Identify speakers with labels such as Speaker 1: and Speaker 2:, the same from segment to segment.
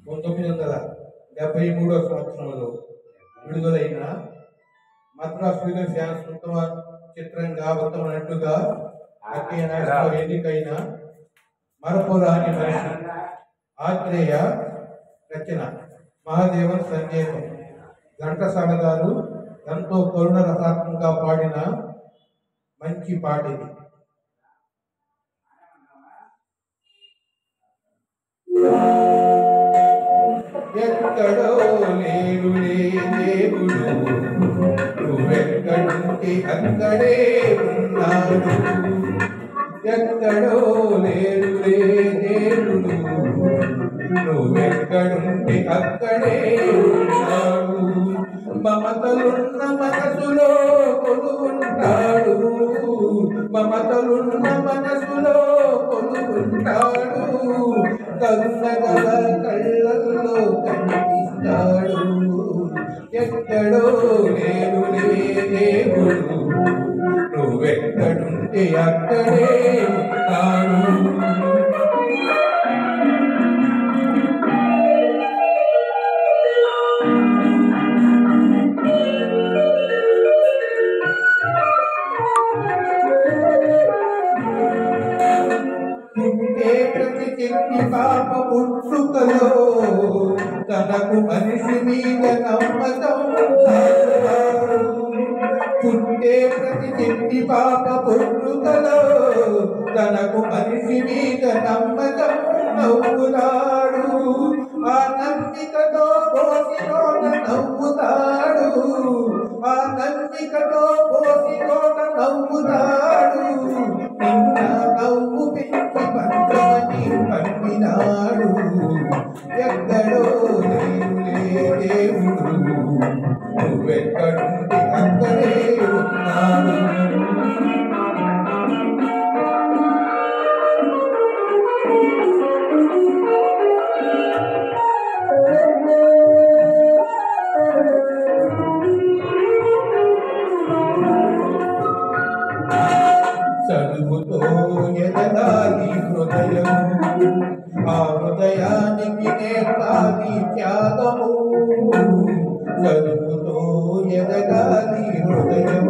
Speaker 1: 1973 సంవత్సరంలో విడుదలైన Madras film fans ఉత్తమ చిత్రంగా ఉత్తమ నటుగా ఎన్నికైన మరపురాని మనిషి ఆత్రేయ రచన మహాదేవన్ సంగీతం ఘంటసాల గారు ఎంతో కరుణ రసాత్మకంగా పాడిన మంచి పాట ఇది. ఎక్కడో లేరులే దేవుడు నువ్వెక్కడుంటే అక్కడే ఉన్నాడు. ఎక్కడో లేరులే దేవుడు నువ్వెక్కడుంటే అక్కడే ఉన్నాడు. మమతలున్న మనసులో కొలువుంటాడు. మమతలున్న మనసులో కొలువుంటాడు. కరుణగల కళ్ళల్లో కనిపిస్తాడు. ఎక్కడో లేరులే దేవుడు నువ్వెక్కడుంటే అక్కడే ఉన్నాడు. ప్రతి చెట్టి పాప పుట్టుకలో తనకు మనిషి మీద నమ్మకం పుట్టే ప్రతి చెట్టి పాప పుట్టుకలో తనకు మనిషి మీద నమ్మకం నవ్వుతాడు. ఆ నమ్మికతో కోసిలోన నవ్వుతాడు. ఆ నమ్మికతో కోసిలోన నవ్వుతాడు. నిన్న నవ్వు పెంచి పంచమని పంపినాడు. ఎక్కడో లేరులే దేవుడు నువ్వెక్కడుంటే అక్కడే ఉన్నాడు. చదువుతో ఎదగాలి హృదయం. ఆ హృదయానికి నేర్పాలి త్యాగము. చదువుతో ఎదగాలి హృదయం.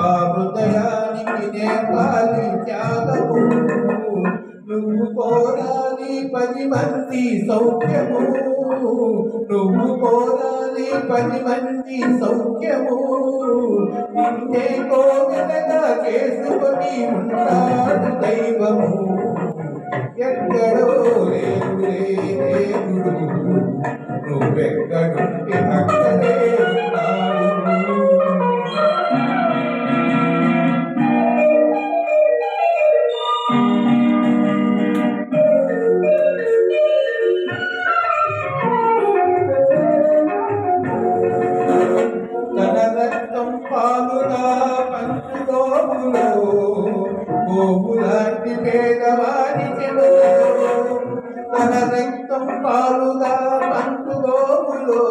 Speaker 1: ఆ హృదయానికి నేర్పాలి త్యాగము. నువ్వు కోరాలి 10 మంది సౌఖ్యము. నువ్వు కోరాలి 10 మంది సౌఖ్యము. నిన్నే కోగలగా చేసుకొని ఉంటాడు దైవము. ఎక్కడో లేరులే దేవుడు నువ్వెక్కడుంటే అక్కడే ఉన్నాడు. పాలుగా పంచుకోములో గోవులాంటి పేదవారి చెమటలో. తన రక్తం పాలుగా పంచుకోములో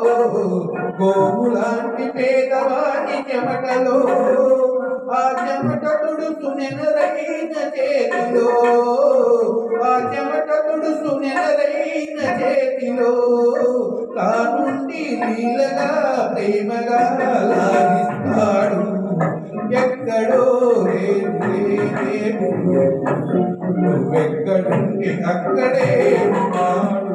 Speaker 1: గోవులాంటి పేదవారి చెమటలో. ఆ చెమట తుడుసు నెనరైన చేతిలో. ఆ చెమట తుడుసు నెనరైన చేతిలో. తానుండి లీలగా ప్రేమగా లాగిస్తాడు. ఎక్కడో లేరులే దేవుడు నువ్వెక్కడుంటే అక్కడే ఉన్నాడు.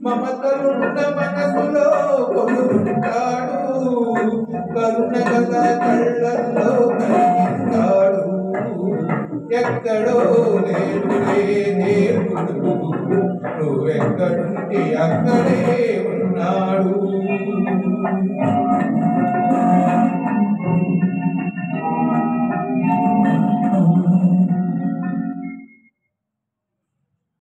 Speaker 1: మమతలున్న మనసులో కొలువుంటాడు. కరుణగల కళ్ళల్లో కనిపిస్తాడు. ఎక్కడో లేరులే దేవుడు నువ్వెక్కడుంటే అక్కడే ఉన్నాడు.